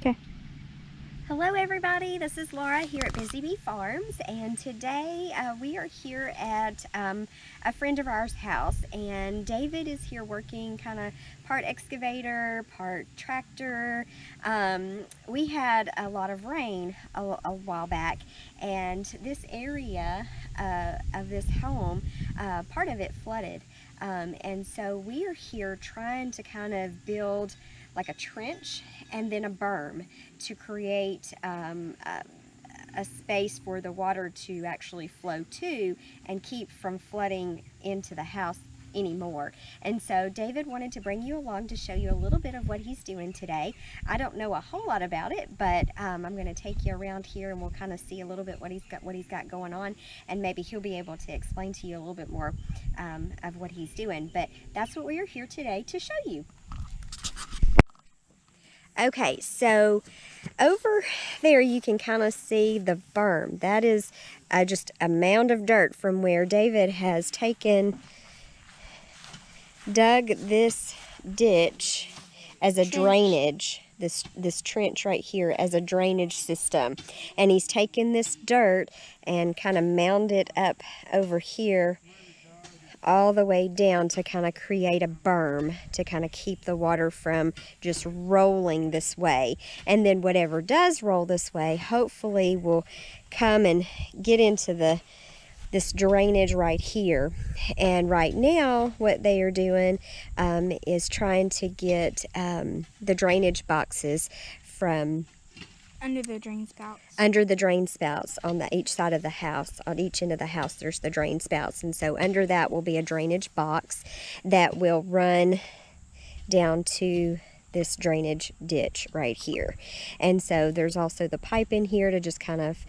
Okay. Hello everybody, this is Laura here at Busy Bee Farms, and today we are here at a friend of ours' house, and David is here working kind of part excavator, part tractor. We had a lot of rain a while back, and this area of this home, part of it flooded, and so we are here trying to kind of build like a trench and then a berm to create a space for the water to actually flow to and keep from flooding into the house anymore. And so David wanted to bring you along to show you a little bit of what he's doing today. I don't know a whole lot about it, but I'm going to take you around here and we'll kind of see a little bit what he's got going on, and maybe he'll be able to explain to you a little bit more of what he's doing. But that's what we are here today to show you. Okay, so over there you can kind of see the berm. That is just a mound of dirt from where David has dug this ditch as a drainage, this trench right here as a drainage system. And he's taken this dirt and kind of mounded it up over here all the way down to kind of create a berm to kind of keep the water from just rolling this way. And then whatever does roll this way hopefully will come and get into this drainage right here. And right now what they are doing is trying to get the drainage boxes from under the drain spouts. Under the drain spouts on each side of the house. On each end of the house there's the drain spouts, and so under that will be a drainage box that will run down to this drainage ditch right here. And so there's also the pipe in here to just kind of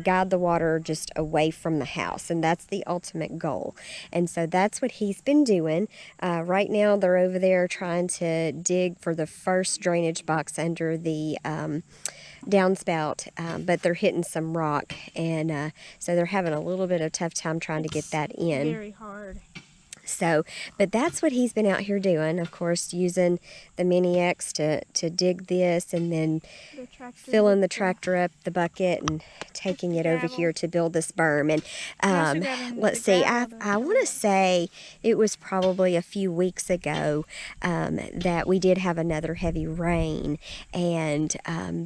guide the water just away from the house, and that's the ultimate goal. And so that's what he's been doing. Right now they're over there trying to dig for the first drainage box under the downspout, but they're hitting some rock, and so they're having a little bit of a tough time trying to get that in. Very hard. So, but that's what he's been out here doing, of course, using the Mini X to dig this, and then filling the tractor up the bucket and taking it over here to build this berm. And let's see, I want to say it was probably a few weeks ago that we did have another heavy rain, and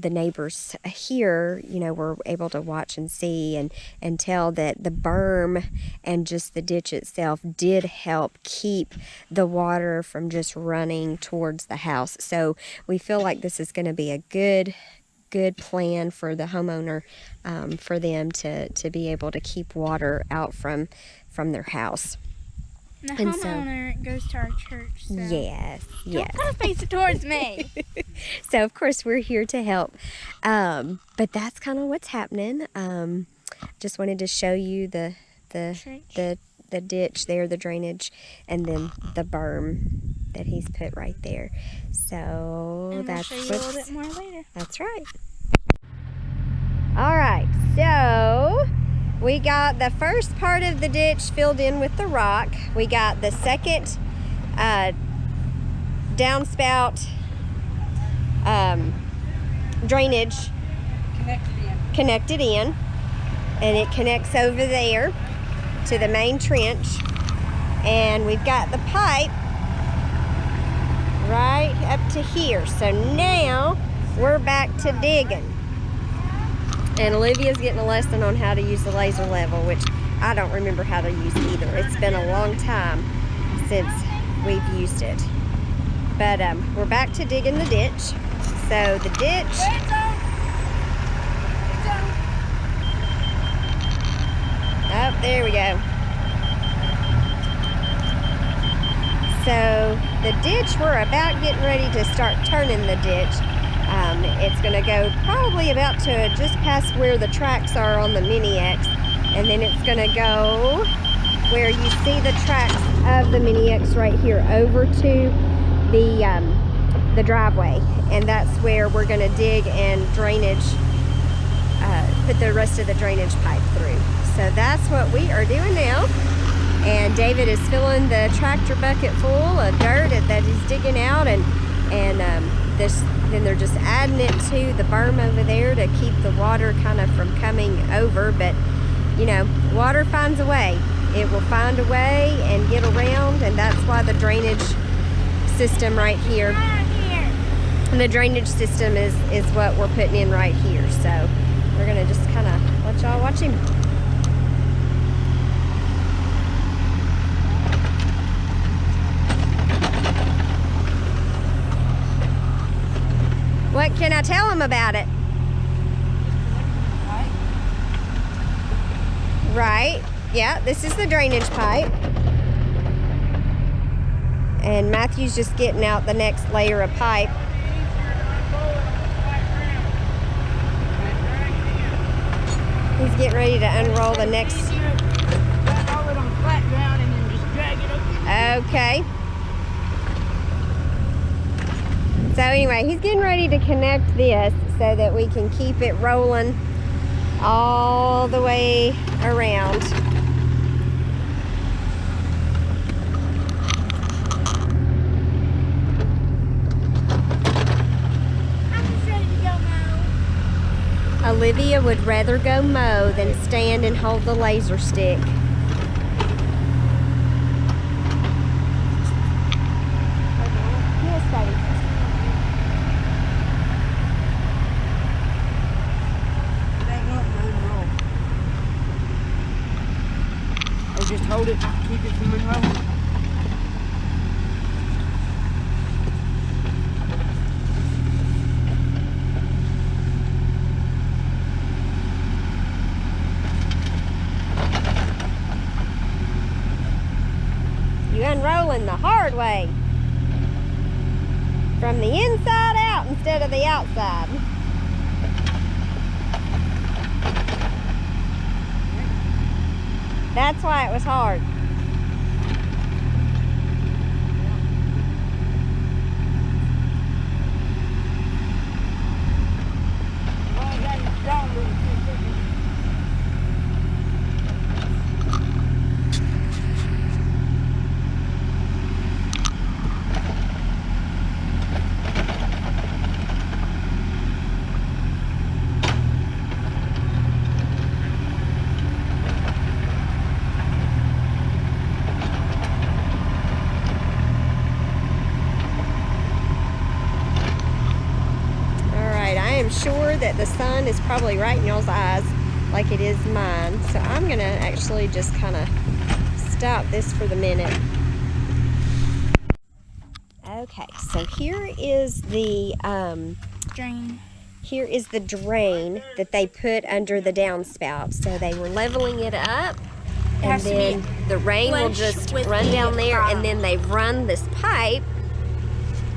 the neighbors here, were able to watch and see and tell that the berm and just the ditch itself did help keep the water from just running towards the house. So we feel like this is going to be a good plan for the homeowner, for them to be able to keep water out from their house. And the homeowner goes to our church. So yes. Don't kind of face it towards me. So of course we're here to help. But that's kind of what's happening. Just wanted to show you the ditch there, the drainage, and then the berm that he's put right there. So and that's we'll show you a little bit more later. That's right. All right, so we got the first part of the ditch filled in with the rock. We got the second downspout drainage connected in, and it connects over there to the main trench, and we've got the pipe right up to here. So now we're back to digging, and Olivia's getting a lesson on how to use the laser level, which I don't remember how to use either. It's been a long time since we've used it, but we're back to digging the ditch. So the ditch, oh, there we go. So the ditch, we're about getting ready to start turning the ditch. It's going to go probably about to just past where the tracks are on the Mini X, and then it's going to go where you see the tracks of the Mini X right here over to the driveway, and that's where we're going to dig and drainage, put the rest of the drainage pipe through. So that's what we are doing now. And David is filling the tractor bucket full of dirt that he's digging out, and And then they're just adding it to the berm over there to keep the water kind of from coming over. But you know, water finds a way. It will find a way and get around, and that's why the drainage system right here, the drainage system is what we're putting in right here. So we're gonna just kind of let y'all watch him. What can I tell him about it? Right, yeah, this is the drainage pipe. And Matthew's just getting out the next layer of pipe. He's getting ready to unroll the next. Okay. So anyway, he's getting ready to connect this so that we can keep it rolling all the way around. I'm just ready to go mow. Olivia would rather go mow than stand and hold the laser stick. Yes, buddy. Just hold it, keep it from unrolling. You unrolling the hard way. From the inside out instead of the outside. That's why it was hard. Sure that the sun is probably right in y'all's eyes like it is mine. So I'm gonna actually just kind of stop this for the minute. Okay, so here is the Drain. here is the drain that they put under the downspout. So they were leveling it up, and has to be then the rain will flush just with run the down there, bottom. and then they've run this pipe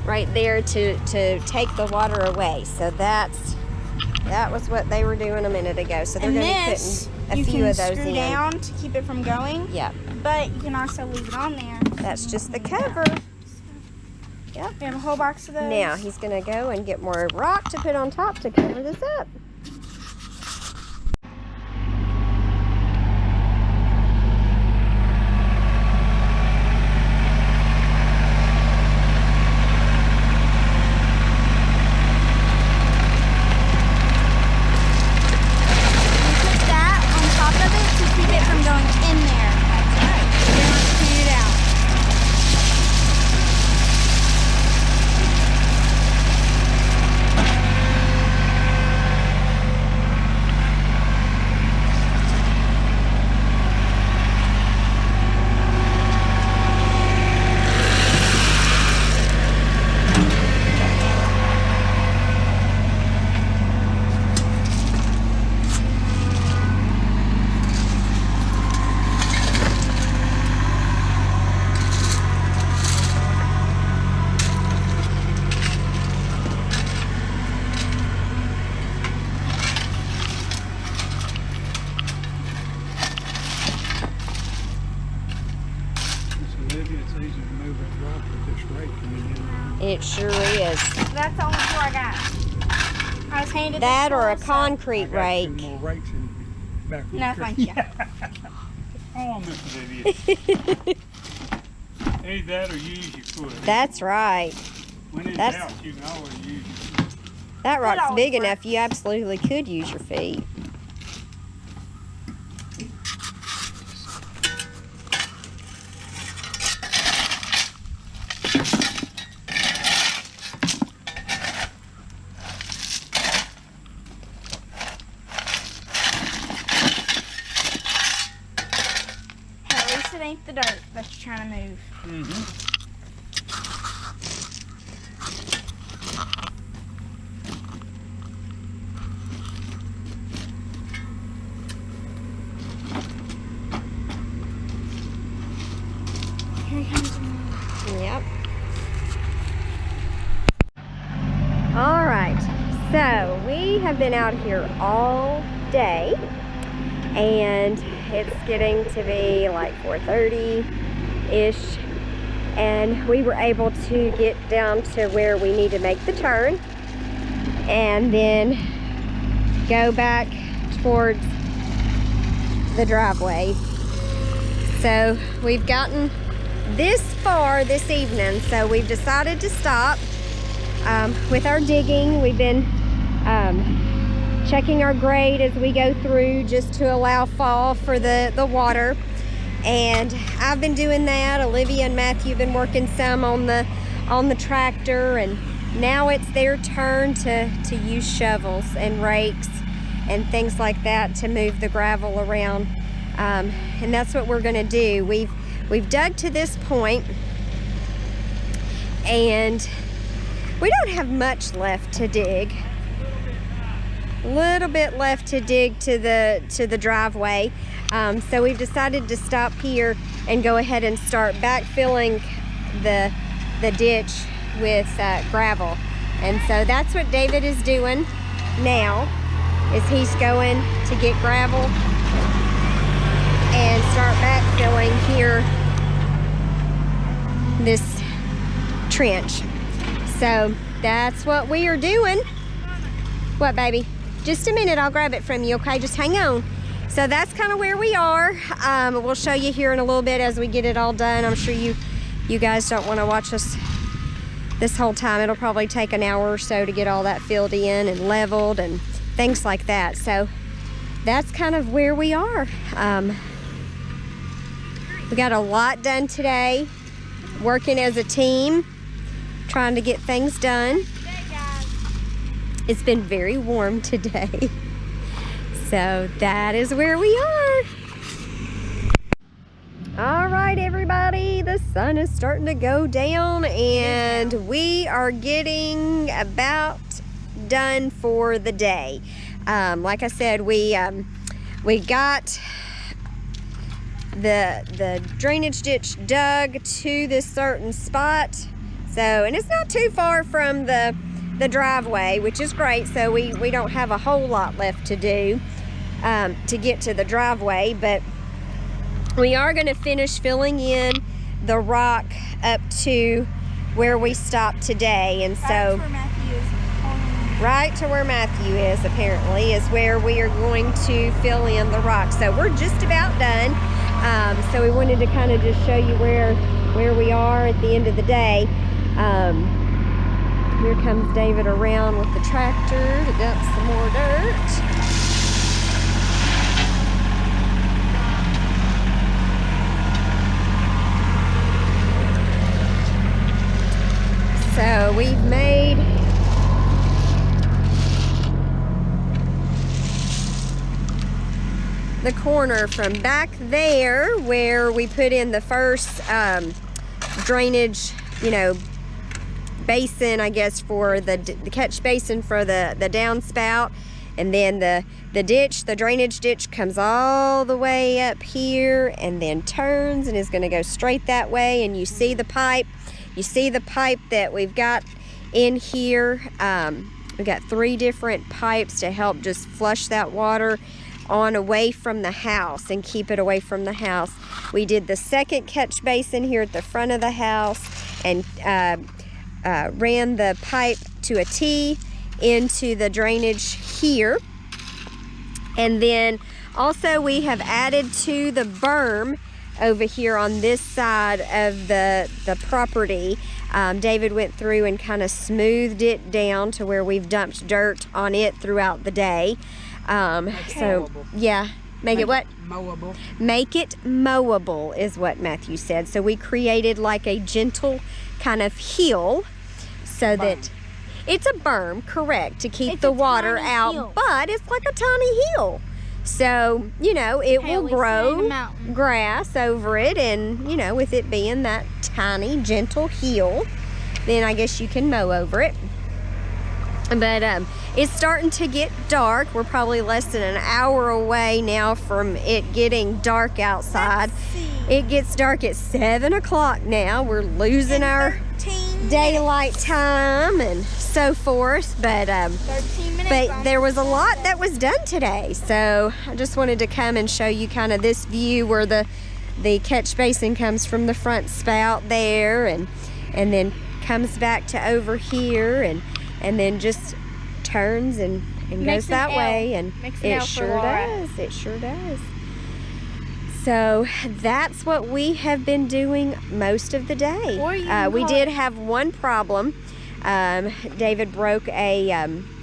right there to take the water away. So that was what they were doing a minute ago. So they're And going to be this, putting a few of those screw in. down to keep it from going. Yeah, But you can also leave it on there. that's just the cover. Yep. We have a whole box of those. Now he's going to go and get more rock to put on top to cover this up. It sure is. That's the only tool I got. I was handed That this or a tool, so- concrete rake. More rakes in back of the No, tree. thank you. Oh, Mr. Idiot. Hey, that or use your foot. That's right. When in That's- doubt, you can always use That rock's always big works. enough, you absolutely could use your feet. At least it ain't the dirt that you're trying to move. Here comes the moon. Yep. All right, so we have been out here all day and it's getting to be like 4:30-ish, and we were able to get down to where we need to make the turn and then go back towards the driveway. So we've gotten this far this evening, so we've decided to stop with our digging. We've been checking our grade as we go through just to allow fall for the water, and I've been doing that. Olivia and Matthew have been working some on the tractor, and now it's their turn to use shovels and rakes and things like that to move the gravel around, and that's what we're gonna do. We've dug to this point and we don't have much left to dig. A little bit left to dig to the driveway. So we've decided to stop here and go ahead and start backfilling the ditch with gravel. And so that's what David is doing now, is he's going to get gravel and start backfilling here this trench. So that's what we are doing. What, baby? Just a minute, I'll grab it from you, okay? Just hang on. So that's kind of where we are. We'll show you here in a little bit as we get it all done. I'm sure you guys don't want to watch us this whole time. It'll probably take an hour or so to get all that filled in and leveled and things like that. So that's kind of where we are. We got a lot done today, working as a team, trying to get things done. It's been very warm today. So that is where we are. All right, everybody, the sun is starting to go down and we are getting about done for the day. Like I said, we got the drainage ditch dug to this certain spot. So, and it's not too far from the driveway, which is great. So we don't have a whole lot left to do to get to the driveway, but we are going to finish filling in the rock up to where we stopped today. And so right to where Matthew is apparently is where we are going to fill in the rock. So we're just about done. So we wanted to kind of just show you where we are at the end of the day. Here comes David around with the tractor to dump some more dirt. So we've made the corner from back there where we put in the first drainage, basin, I guess, for the catch basin for the downspout, and then the ditch, the drainage ditch, comes all the way up here and then turns and is going to go straight that way. And you see the pipe that we've got in here. We've got 3 different pipes to help just flush that water on away from the house and keep it away from the house. We did the second catch basin here at the front of the house and ran the pipe to a T into the drainage here. And then also we have added to the berm over here on this side of the property. David went through and kind of smoothed it down to where we've dumped dirt on it throughout the day. So, yeah. Make it what? Mowable. Make it mowable is what Matthew said. So we created like a gentle kind of hill so that it's a berm, correct, to keep the water out, hill. but it's like a tiny hill. So, you know, it will we sit in a grow mountain. grass over it, and, you know, with it being that tiny, gentle hill, then I guess you can mow over it. But it's starting to get dark. We're probably less than an hour away now from it getting dark outside. It gets dark at 7 o'clock now. We're losing our daylight time and so forth. But 13 minutes. but there was a lot that was done today. So I just wanted to come and show you kind of this view where the catch basin comes from the front spout there, and then comes back to over here, and then just turns and Makes goes an that L. way, and Makes an it L for sure Laura. does. It sure does. So that's what we have been doing most of the day. Or you can We call did it- have one problem. David broke a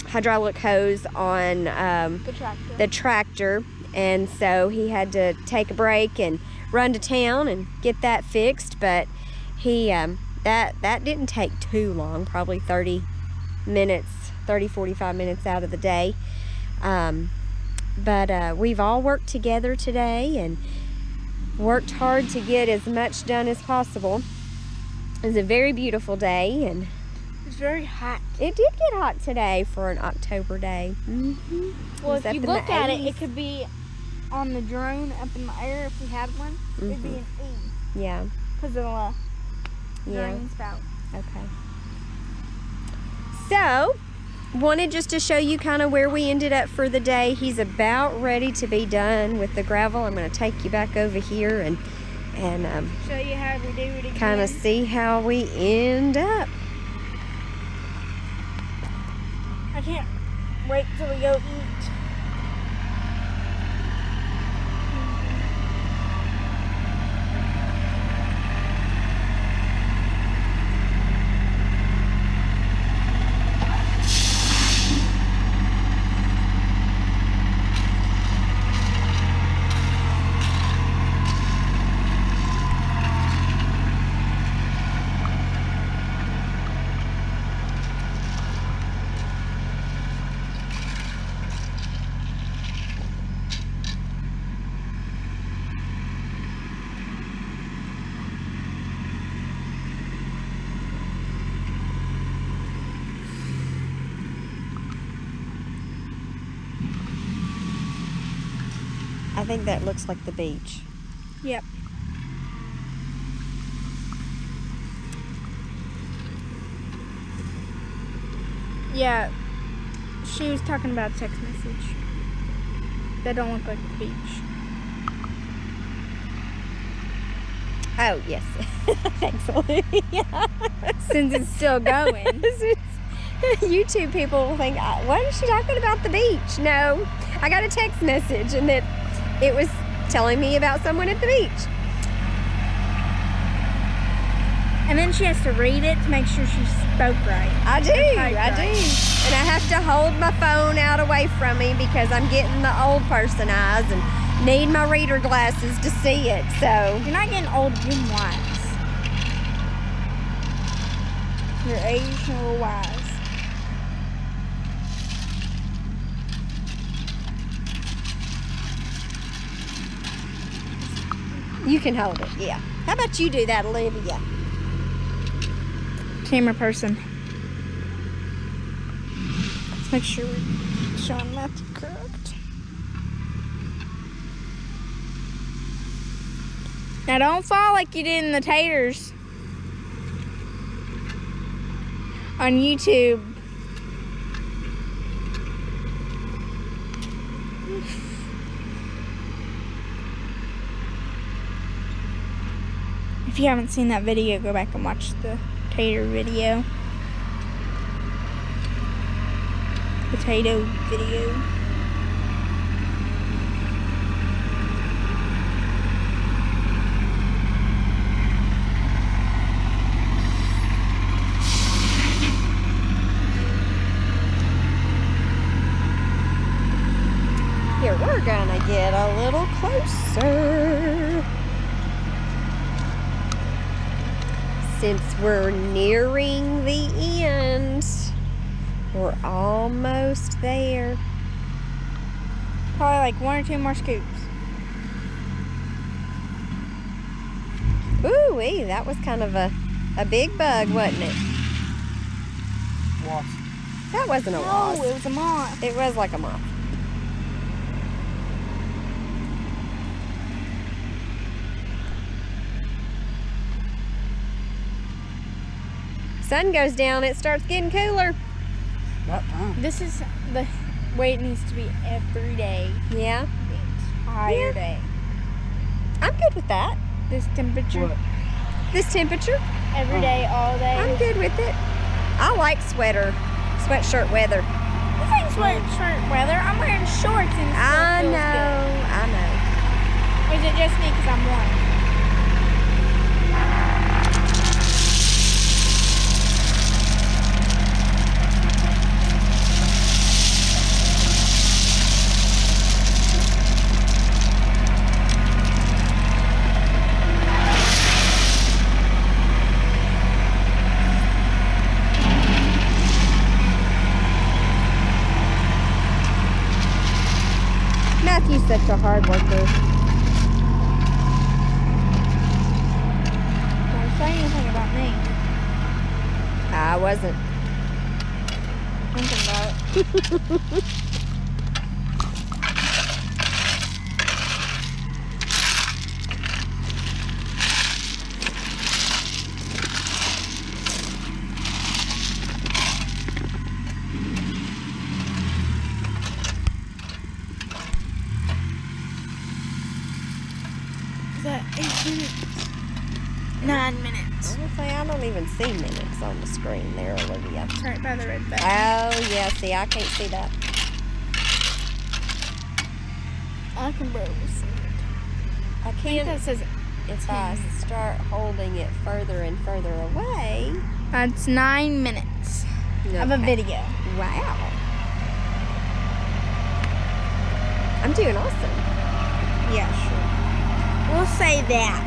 hydraulic hose on The tractor. the tractor, and so he had to take a break and run to town and get that fixed. But he that didn't take too long, probably 45 minutes out of the day. But we've all worked together today and worked hard to get as much done as possible. It was a very beautiful day, and It's very hot. it did get hot today for an October day. Mm-hmm. Well, Was if up you in the look at it, 80s. it could be on the drone up in the air if we had one. It'd be an E Yeah, because of the yeah. drone spout. Okay. So, wanted just to show you kind of where we ended up for the day. He's about ready to be done with the gravel. I'm going to take you back over here and Show you how we do it again. kind of see how we end up. I can't wait till we go eat. I think that looks like the beach. Yep. Yeah, she was talking about a text message. That don't look like the beach. Oh, yes. Thanks, Olivia. Since it's still going. YouTube people will think, what is she talking about the beach? No, I got a text message and that it was telling me about someone at the beach. And then she has to read it to make sure she spoke right. I do. Typed And right. I have to hold my phone out away from me because I'm getting the old person eyes and need my reader glasses to see it. So, You're not getting old, you're wise. You're aged and you're wise. you can hold it, yeah. How about you do that, Olivia? Camera person. Let's make sure we're showing Matthew correct. Now don't fall like you did in the taters on YouTube. If you haven't seen that video, go back and watch the tater video. Potato video. get a little closer. Since we're nearing the end, we're almost there. Probably like 1 or 2 more scoops. Ooh-wee, that was kind of a big bug, wasn't it? Wasp. That wasn't a wasp. Oh, it was a moth. It was like a moth. Sun goes down, it starts getting cooler. About time. This is the way it needs to be every day. Yeah, The entire Yeah. day. I'm good with that. This temperature. What? This temperature, Every day, all day. I'm good with it. I like sweatshirt weather. This ain't sweatshirt weather. I'm wearing shorts and it still I feels know. good. Or is it just me because I'm warm? Matthew's such a hard worker. Don't say anything about me. I wasn't. Thinking about it. Is that 8 minutes? 9 minutes. I would say I don't even see minutes on the screen there, Olivia. It's right by the red button. Oh, yeah, see, I can't see that. I can barely see it. I I think can't, that says if I start holding it further and further away. that's 9 minutes of a Okay. video. Wow. I'm doing awesome. Yeah, sure. We'll say that.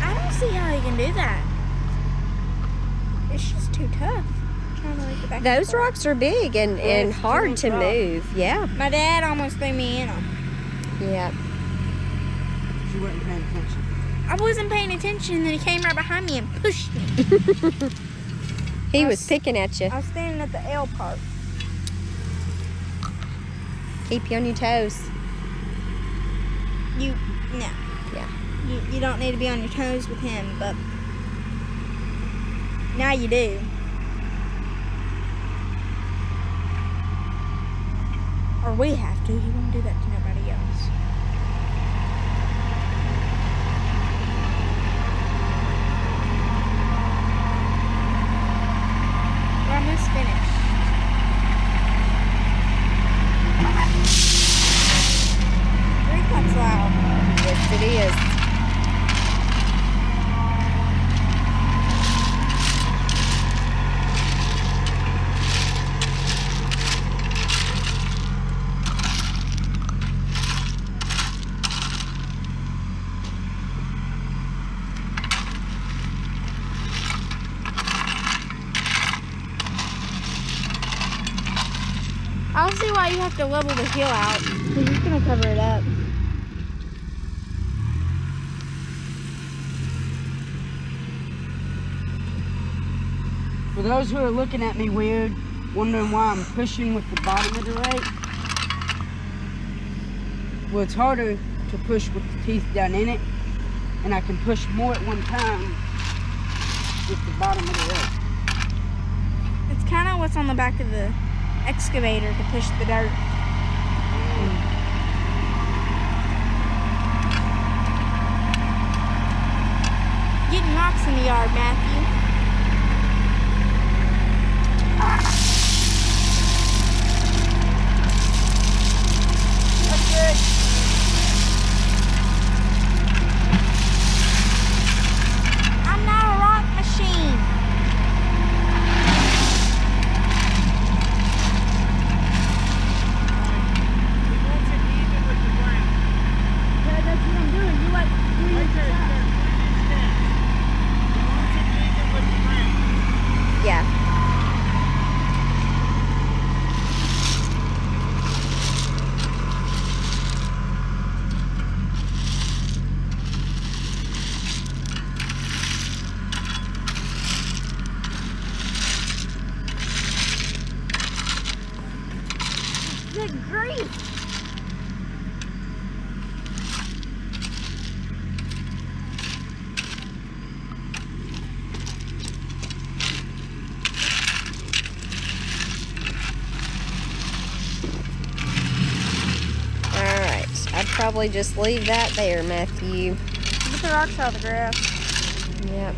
I don't see how you can do that. It's just too tough. Trying to like get back Those and forth. rocks are big and it's hard huge to rock. move. Yeah, My dad almost threw me in them. yeah. She wasn't paying attention. I wasn't paying attention, and then he came right behind me and pushed me. He I was s- picking at you. I was standing at the L part. Keep you on your toes. No. Yeah. You don't need to be on your toes with him, but now you do. Or we have to. He won't do that to nobody else. We're almost finished. Drink that's loud. Yes, it is. I don't see why you have to level the hill out. He's just gonna cover it up. For those who are looking at me weird, wondering why I'm pushing with the bottom of the rake, well, it's harder to push with the teeth down in it, and I can push more at one time with the bottom of the rake. It's kind of what's on the back of the excavator to push the dirt. Getting rocks in the yard, Matthew. probably just leave that there, Matthew. Get the rocks out of the grass. Yep.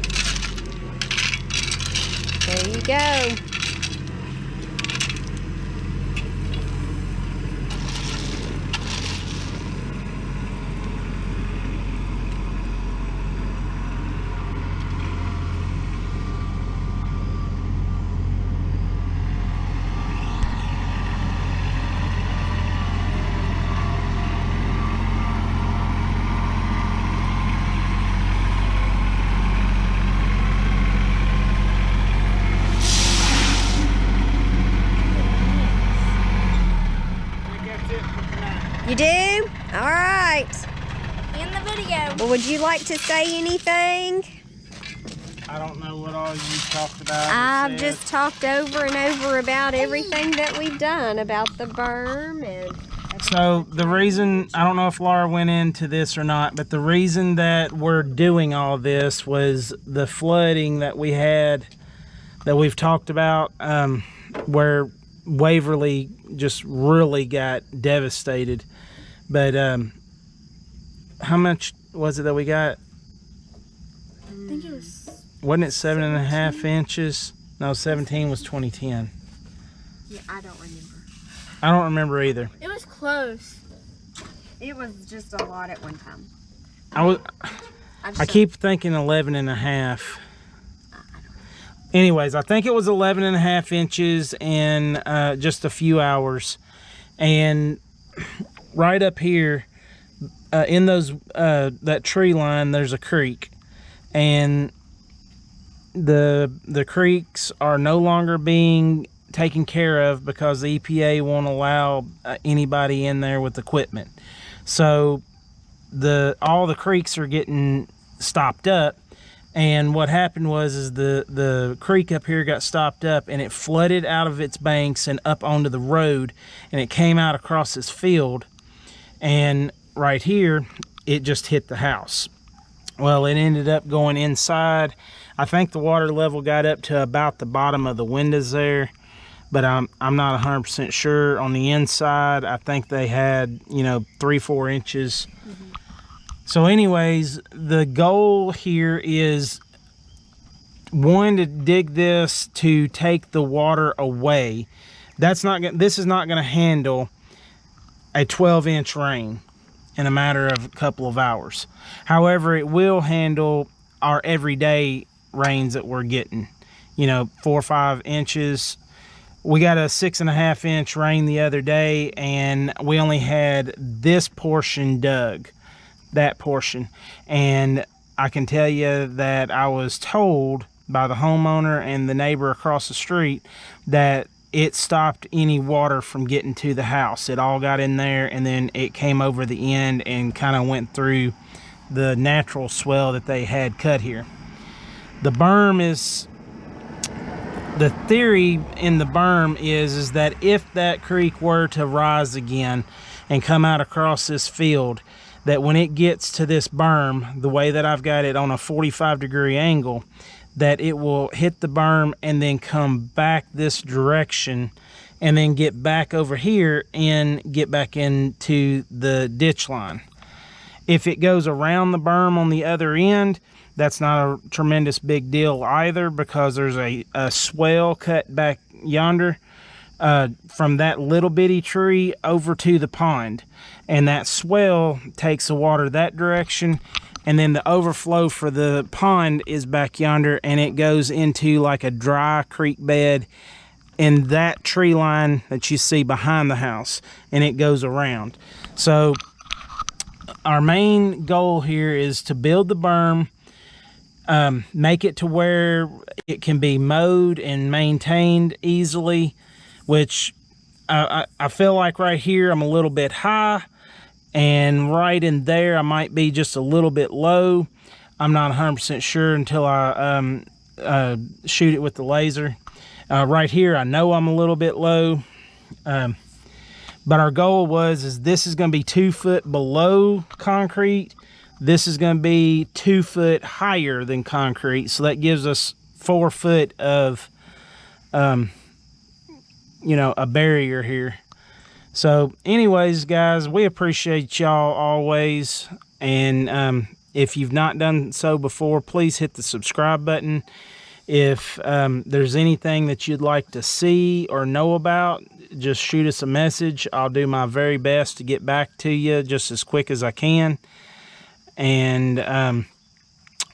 There you go. You do? All right. In the video. Well, would you like to say anything? I don't know what all you talked about. I've just talked over and over about everything that we've done about the berm and... So the reason, I don't know if Laura went into this or not, but the reason that we're doing all this was the flooding that we had, that we've talked about, where Waverly just really got devastated. But how much was it that we got? I think it was. Wasn't it 7.5 inches? No, 17 was 2010. Yeah, I don't remember. I don't remember either. It was close. It was just a lot at one time. I keep thinking 11.5. Anyways, I think it was 11.5 inches in just a few hours. And right up here, in those that tree line, there's a creek. And the creeks are no longer being taken care of because the EPA won't allow anybody in there with equipment. So all the creeks are getting stopped up. And what happened was the creek up here got stopped up and it flooded out of its banks and up onto the road, and it came out across this field, and right here it just hit the house. Well, it ended up going inside. I think the water level got up to about the bottom of the windows there, but I'm not 100% sure. On the inside, I think they had, 3-4 inches. So anyways, the goal here is, one, to dig this to take the water away. This is not going to handle a 12-inch rain in a matter of a couple of hours. However, it will handle our everyday rains that we're getting, 4 or 5 inches. We got a 6.5 inch rain the other day, and we only had this portion dug. That portion. And I can tell you that I was told by the homeowner and the neighbor across the street that it stopped any water from getting to the house. It all got in there, and then it came over the end and kind of went through the natural swell that they had cut here. The berm is, the theory in the berm is that if that creek were to rise again and come out across this field, that when it gets to this berm, the way that I've got it on a 45-degree angle, that it will hit the berm and then come back this direction and then get back over here and get back into the ditch line. If it goes around the berm on the other end, that's not a tremendous big deal either, because there's a swell cut back yonder from that little bitty tree over to the pond. And that swell takes the water that direction, and then the overflow for the pond is back yonder, and it goes into like a dry creek bed in that tree line that you see behind the house, and it goes around. So our main goal here is to build the berm, make it to where it can be mowed and maintained easily, which I feel like right here I'm a little bit high, and right in there I might be just a little bit low. I'm not 100% sure until I shoot it with the laser. Right here I know I'm a little bit low, but our goal is this is going to be 2 foot below concrete. This is going to be 2 foot higher than concrete, so that gives us 4 foot of a barrier here. So anyways, guys, we appreciate y'all always. And if you've not done so before, please hit the subscribe button. If there's anything that you'd like to see or know about, just shoot us a message. I'll do my very best to get back to you just as quick as I can. And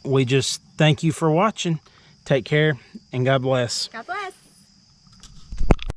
we just thank you for watching. Take care and God bless. God bless.